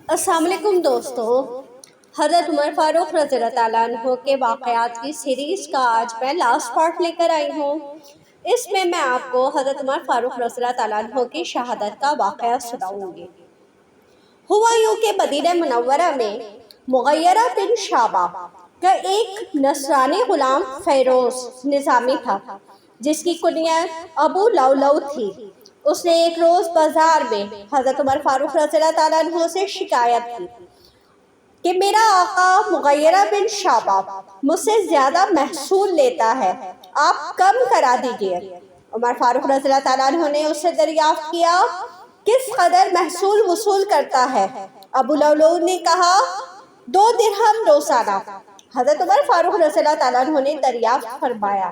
अस्सलाम वालेकुम दोस्तों, हज़रत उमर फ़ारूक रज़ी अल्लाह ताला अन्हु के वाक़यात की सीरीज़ का आज मैं लास्ट पार्ट लेकर आई हूँ। इसमें मैं आपको हज़रत उमर फ़ारूक रज़ी अल्लाह ताला अन्हु की शहादत का वाक़या सुनाऊँगी। हुआ यूँ कि मदीना मुनव्वरा में मुग़य्यरा बिन शाबा का एक नसरानी ग़ुलाम फ़ैरोज़ निज़ामी था, जिसकी कुनियत अबू लौलौ थी। उसने एक रोज़ बाजार में हज़रत उमर फ़ारूक रज़ियल्लाहु ताला अन्हु से शिकायत की कि मेरा आका मुग़य्यरा बिन शाबा मुझसे ज़्यादा महसूल लेता है, आप कम करा दीजिए। उमर फ़ारूक रज़ियल्लाहु ताला अन्हु ने उससे दरियाफ़्त किया, किस कदर महसूल वसूल करता है? अबू लौलौ ने कहा, 2 दिरहम रोज़ाना। हज़रत उमर फ़ारूक रज़ियल्लाहु ताला अन्हु ने दरियाफ़्त फरमाया,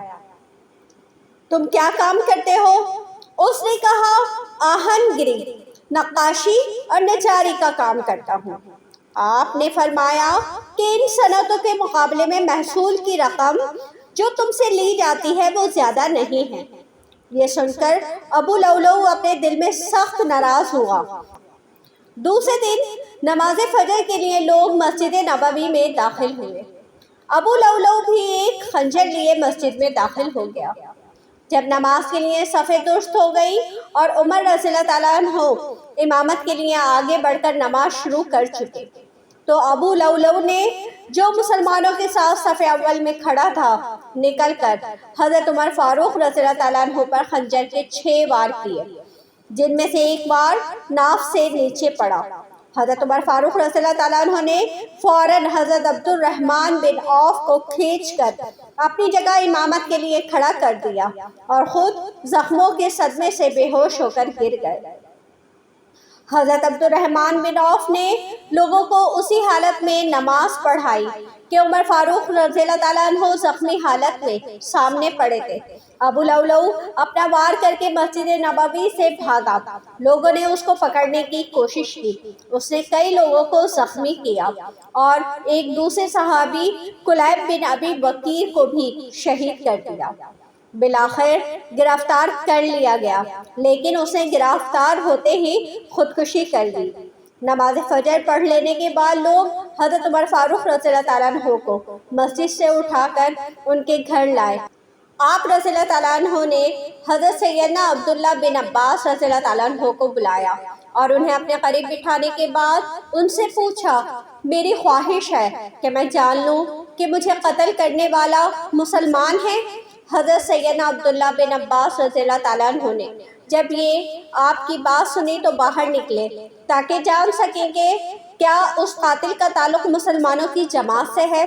तुम क्या काम करते हो? उसने कहा, आहनगिरी, नक्काशी और नजारी का काम करता हूँ। आपने फरमाया कि इन सनतों के मुकाबले में महसूल की रकम जो तुमसे ली जाती है वो ज़्यादा नहीं है। ये सुनकर अबू लौलौ अपने दिल में सख्त नाराज़ हुआ। दूसरे दिन नमाज फजर के लिए लोग मस्जिद नबवी में दाखिल हुए। अबू लौलौ भी एक खंजर लिए मस्जिद में दाखिल हो गया। जब नमाज के लिए सफ़े दुरुस्त हो गई और उमर रज़ियल्लाहु ताला अन्हु इमामत के लिए आगे बढ़कर नमाज शुरू कर चुके, तो अबू लौलौ ने, जो मुसलमानों के साथ सफ़े अव्वल में खड़ा था, निकलकर हज़रत उमर फ़ारूक रज़ियल्लाहु ताला अन्हु पर खंजर के 6 वार किए, जिनमें से एक बार नाफ से नीचे पड़ा। हज़रत उमर फ़ारूक रज़ियल्लाहु ताला अन्हु ने फ़ौरन हज़रत अब्दुर्रहमान बिन औफ को खींचकर अपनी जगह इमामत के लिए खड़ा कर दिया और ख़ुद ज़ख्मों के सदमे से बेहोश होकर गिर गए। हज़रत अब्दुर्रहमान बिन औफ ने लोगों को उसी हालत में नमाज पढ़ाई कि उमर फ़ारूक रज़ियल्लाहु ताला अन्हु ज़ख्मी हालत में सामने पड़े थे। अबू लौलौ अपना वार करके मस्जिद नबवी से भागा। लोगों ने उसको पकड़ने की कोशिश की। उसने कई लोगों को ज़ख्मी किया और एक दूसरे सहाबी कुलैब बिन अबी वकीर को भी शहीद कर दिया। बिलाखिर गिरफ्तार कर लिया गया, लेकिन उसने गिरफ्तार होते ही खुदकुशी कर ली। नमाज फजर पढ़ लेने के बाद लोग हज़रत उमर फ़ारूक रज़ियल्लाहु ताला अन्हु को मस्जिद से उठाकर उनके घर लाए। आप रज़ियल्लाहु ताला अन्हु ने हज़रत सैयदना अब्दुल्ला बिन अब्बास रज़ियल्लाहु ताला अन्हु को बुलाया और उन्हें अपने करीब बिठाने के बाद उनसे पूछा, मेरी ख्वाहिश है कि मैं जान लूँ कि मुझे कत्ल करने वाला मुसलमान है। हज़रत सैयदना अब्दुल्ला बिन अब्बास रज़ियल्लाहु ताला अन्हु ने जब ये आपकी बात सुनी तो बाहर निकले ताकि जान सकें कि क्या उस कातिल का ताल्लुक़ मुसलमानों की जमात से है।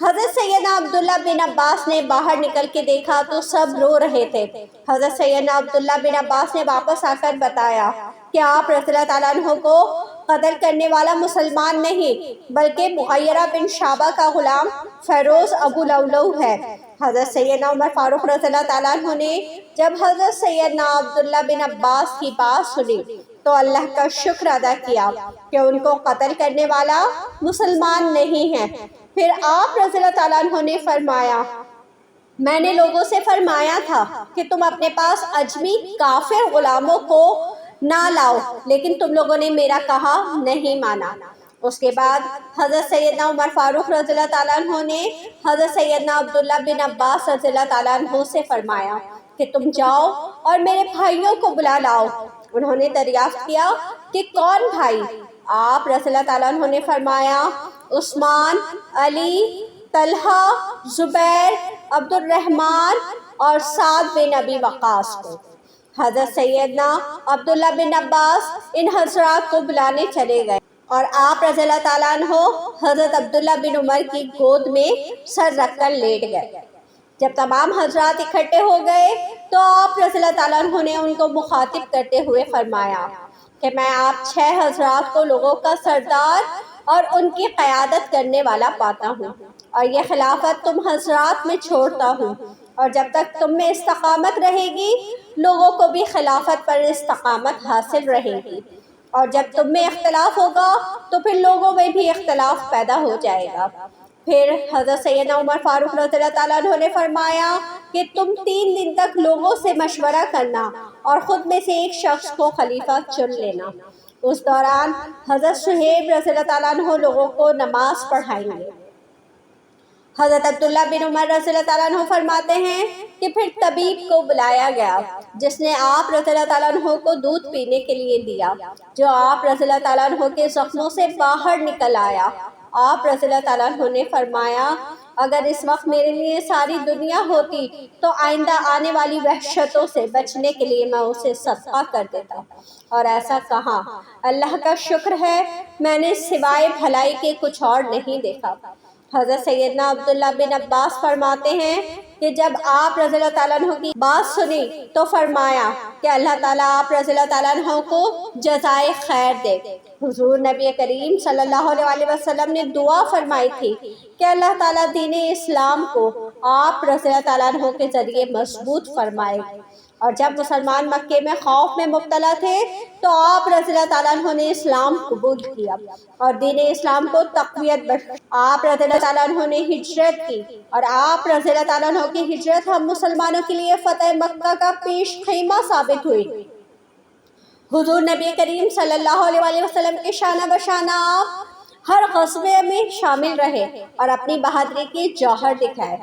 हज़रत सैयदना अब्दुल्ला बिन अब्बास ने बाहर निकल के देखा तो सब रो रहे थे। हज़रत सैयदना अब्दुल्ला बिन अब्बास ने वापस आकर बताया कि आप रज़ियल्लाहु ताला अन्हु को कत्ल करने वाला मुसलमान नहीं बल्कि मुग़य्यरा बिन शाबा का ग़ुलाम फ़ैरोज़ अबू लौलौ है। हज़रत सैयदना उमर फ़ारूक रज़ियल्लाहु ताला अन्हु ने जब हज़रत सैयदना अब्दुल्ला बिन अब्बास की बात सुनी तो अल्लाह का शुक्र अदा किया कि उनको कत्ल करने वाला मुसलमान नहीं है। फिर आप रज़ियल्लाहु ताला अन्हु ने फरमाया, मैंने लोगों से फरमाया था कि तुम अपने पास अजमी काफिर ग़ुलामों को ना लाओ, लेकिन तुम लोगों ने मेरा कहा नहीं माना। उसके बाद हज़रत सैयदना उमर फ़ारूक रज़ियल्लाहु ताला अन्हु ने हज़रत सैयदना अब्दुल्ला बिन अब्बास रज़ियल्लाहु ताला अन्हु से फरमाया कि तुम जाओ और मेरे भाइयों को बुला लाओ। उन्होंने दरियाफ़्त किया कि कौन भाई? आप रज़ियल्लाहु ताला अन्हु ने फरमाया, उस्मान, अली, तलहा, ज़ुबैर, अब्दुर्रहमान और साद बिन अबी वक़ास को। हज़रत सैयदना अब्दुल्ला बिन अब्बास इन हज़रात को बुलाने चले गए और आप रज़ियल्लाहु ताला अन्हु हज़रत अब्दुल्ला बिन उमर की गोद में सर रखकर लेट गए। जब तमाम हज़रात इकट्ठे हो गए तो आप रज़ियल्लाहु ताला अन्हु ने उनको मुखातिब करते हुए फरमाया कि मैं आप 6 हज़रात को लोगों का सरदार और उनकी क़यादत करने वाला पाता हूँ और यह खिलाफत तुम हज़रात में छोड़ता हूँ, और जब तक तुम में इस्तकामत रहेगी लोगों को भी खिलाफत पर इस्तकामत हासिल रहेगी, और जब तुम में इख्तलाफ होगा तो फिर लोगों में भी इख्तलाफ पैदा हो जाएगा। फिर हज़रत सैयदना उमर फ़ारूक रज़ियल्लाहु ताला अन्हु ने फरमाया कि तुम 3 दिन तक लोगों से मशवरा करना और ख़ुद में से एक शख्स को खलीफा चुन लेना। اس دوران حضرت صہیب رضی اللہ تعالیٰ عنہ لوگوں کو نماز پڑھائیں گے۔ حضرت عبداللہ بن عمر رضی اللہ تعالیٰ عنہ فرماتے ہیں کہ پھر طبیب کو بلایا گیا جس نے آپ رضی اللہ تعالیٰ عنہ کو دودھ پینے کے لیے دیا، جو آپ رضی اللہ تعالیٰ عنہ کے زخموں سے باہر نکل آیا۔ آپ رضی اللہ تعالیٰ عنہ نے فرمایا اگر اس وقت میرے لیے ساری دنیا ہوتی تو آئندہ آنے والی وحشتوں سے بچنے کے لیے میں اسے صدقہ کر دیتا، اور ایسا کہاں، اللہ کا شکر ہے میں نے سوائے بھلائی کے کچھ اور نہیں دیکھا۔ حضرت سیدنا عبداللہ بن عباس فرماتے ہیں کہ جب آپ رضی اللہ تعالیٰ عنہ کی بات سنی تو فرمایا کہ اللہ تعالیٰ آپ رضی اللہ تعالیٰ عنہ کو جزائے خیر دے۔ حضور نبی کریم صلی اللہ علیہ وسلم نے دعا فرمائی تھی کہ اللہ تعالیٰ دین اسلام کو آپ رضی اللہ تعالیٰ عنہ کے ذریعے مضبوط فرمائے، اور جب مسلمان مکے میں خوف میں مبتلا تھے تو آپ رضی اللہ تعالیٰ عنہ نے اسلام قبول کیا اور دین اسلام کو تقویت بخشی۔ آپ رضی اللہ تعالیٰ عنہ نے ہجرت کی، اور آپ رضی اللہ تعالیٰ عنہ کی ہجرت ہم مسلمانوں کے لیے فتح مکہ کا پیش خیمہ ثابت ہوئی۔ حضور نبی کریم صلی اللہ علیہ وسلم کے شانہ بشانہ آپ ہر غزوے میں شامل رہے اور اپنی بہادری کی جوہر دکھائے۔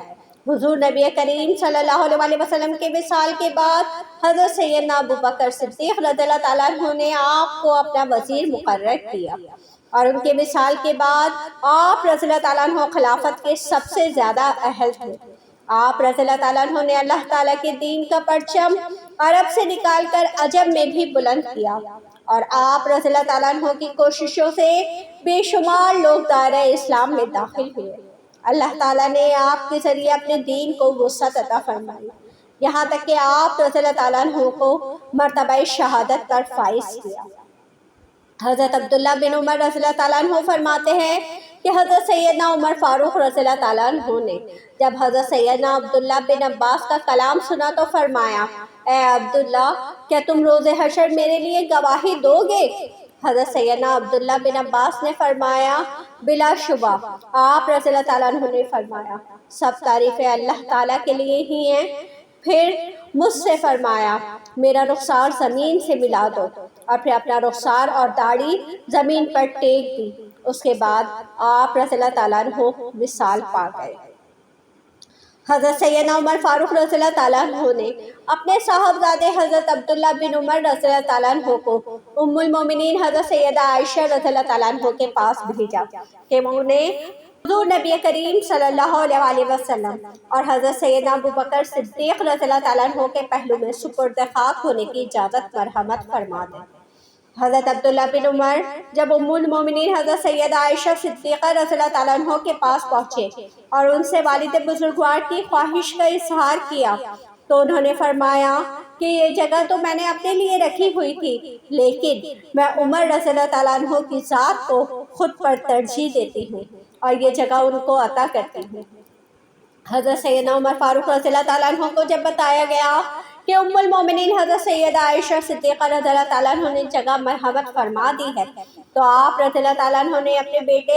حضور نبی کریم صلی اللہ علیہ وسلم کے وصال کے بعد حضرت سیدنا ابوبکر صدیق رضی اللہ تعالیٰ عنہ نے آپ کو اپنا وزیر مقرر کیا، اور ان کے وصال کے بعد آپ رضی اللہ تعالیٰ عنہ خلافت کے سب سے زیادہ اہل تھے۔ آپ رضی اللہ تعالیٰ عنہ نے اللہ تعالیٰ کے دین کا پرچم عرب سے نکال کر عجم میں بھی بلند کیا، اور آپ رضی اللہ تعالیٰ عنہ کی کوششوں سے بے شمار لوگ دائرہ اسلام میں داخل ہوئے۔ اللہ تعالیٰ نے آپ کے ذریعے اپنے دین کو وسعت عطا فرمائی، یہاں تک کہ آپ رضی اللہ تعالیٰ عنہ کو مرتبہ شہادت پر فائز کیا۔ حضرت عبداللہ بن عمر رضی اللہ تعالیٰ عنہ فرماتے ہیں کہ حضرت سیدنا عمر فاروق رضی اللہ تعالیٰ عنہ نے جب حضرت سیدنا عبداللہ بن عباس کا کلام سنا تو فرمایا اے عبداللہ کیا تم روز حشر میرے لیے گواہی دو گے؟ حضرت سیدنا عبداللہ بن عباس نے فرمایا بلا شبہ۔ آپ رضی اللہ تعالیٰ عنہ نے فرمایا سب تعریفیں اللہ تعالیٰ کے لیے ہی ہیں۔ پھر مجھ سے فرمایا میرا رخسار زمین سے ملا دو، اور پھر اپنا رخسار اور داڑھی زمین پر ٹیک دی۔ اس کے بعد آپ رضی اللہ تعالیٰ عنہ وصال پا گئے۔ حضرت سیدنا عمر فاروق رضی اللہ تعالیٰ عنہ نے اپنے صاحبزادے حضرت عبداللہ بن عمر رضی اللہ تعالیٰ عنہ کو ام المومنین حضرت سیدہ عائشہ رضی اللہ تعالیٰ عنہ کے پاس بھیجا کہ وہ انہیں حضور نبی کریم صلی اللہ علیہ وسلم اور حضرت سیدنا ابوبکر صدیق رضی اللہ تعالیٰ عنہ کے پہلو میں سپرد خاک ہونے کی اجازت مرحمت فرما دیں۔ حضرت عبداللہ بن عمر جب ام المومنین حضرت سیدہ عائشہ صدیقہ رضی اللہ تعالیٰ عنہ کے پاس پہنچے اور ان سے والد بزرگوار کی خواہش کا اظہار کیا تو انہوں نے فرمایا کہ یہ جگہ تو میں نے اپنے لیے رکھی ہوئی تھی، لیکن میں عمر رضی اللہ تعالیٰ عنہ کی ذات کو خود پر ترجیح دیتی ہوں اور یہ جگہ ان کو عطا کرتی ہوں۔ حضرت سیدنا عمر فاروق رضی اللہ تعالیٰ عنہ کو جب بتایا گیا کہ ام المومنین حضرت سیدہ عائشہ صدیقہ رضی اللہ تعالیٰ عنہ نے جگہ مرحمت فرما دی ہے تو آپ رضی اللہ تعالیٰ عنہ نے اپنے بیٹے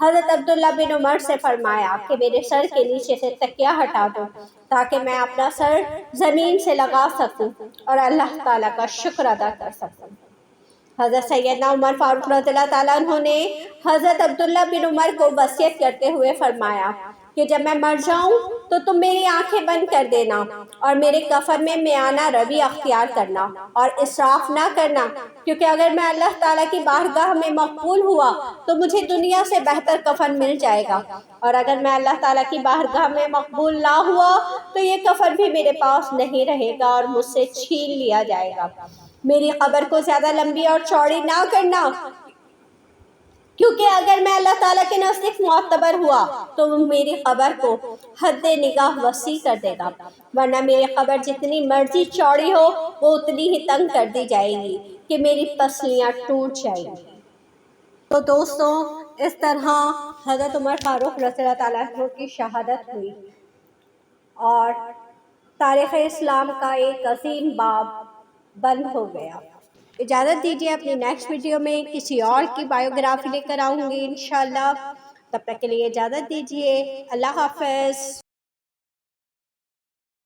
حضرت عبداللہ بن عمر سے فرمایا کہ میرے سر کے نیچے سے تکیہ ہٹا دو تاکہ میں اپنا سر زمین سے لگا سکوں اور اللہ تعالیٰ کا شکر ادا کر سکوں۔ حضرت سیدنا عمر فاروق رضی اللہ تعالیٰ عنہ نے حضرت عبداللہ بن عمر کو وصیت کرتے ہوئے فرمایا کہ جب میں مر جاؤں تو تم میری آنکھیں بند کر دینا اور میرے کفن میں میانہ روی اختیار کرنا اور اسراف نہ کرنا، کیونکہ اگر میں اللہ تعالیٰ کی بارگاہ میں مقبول ہوا تو مجھے دنیا سے بہتر کفن مل جائے گا، اور اگر میں اللہ تعالیٰ کی بارگاہ میں مقبول نہ ہوا تو یہ کفن بھی میرے پاس نہیں رہے گا اور مجھ سے چھین لیا جائے گا۔ میری قبر کو زیادہ لمبی اور چوڑی نہ کرنا، کیونکہ اگر میں اللہ تعالیٰ کے نزدیک معتبر ہوا تو وہ میری قبر کو حد نگاہ وسیع کر دے گا، ورنہ میری قبر جتنی مرضی چوڑی ہو وہ اتنی ہی تنگ کر دی جائے گی کہ میری پسلیاں ٹوٹ جائیں گی۔ تو دوستوں، اس طرح حضرت عمر فاروق رضی اللہ تعالیٰ عنہ کی شہادت ہوئی اور تاریخ اسلام کا ایک عظیم باب بند ہو گیا۔ اجازت دیجیے، اپنی نیکسٹ ویڈیو میں کسی اور کی بایوگرافی لے کر آؤں گی انشاءاللہ۔ تب تک کے لیے اجازت دیجیے، اللہ حافظ۔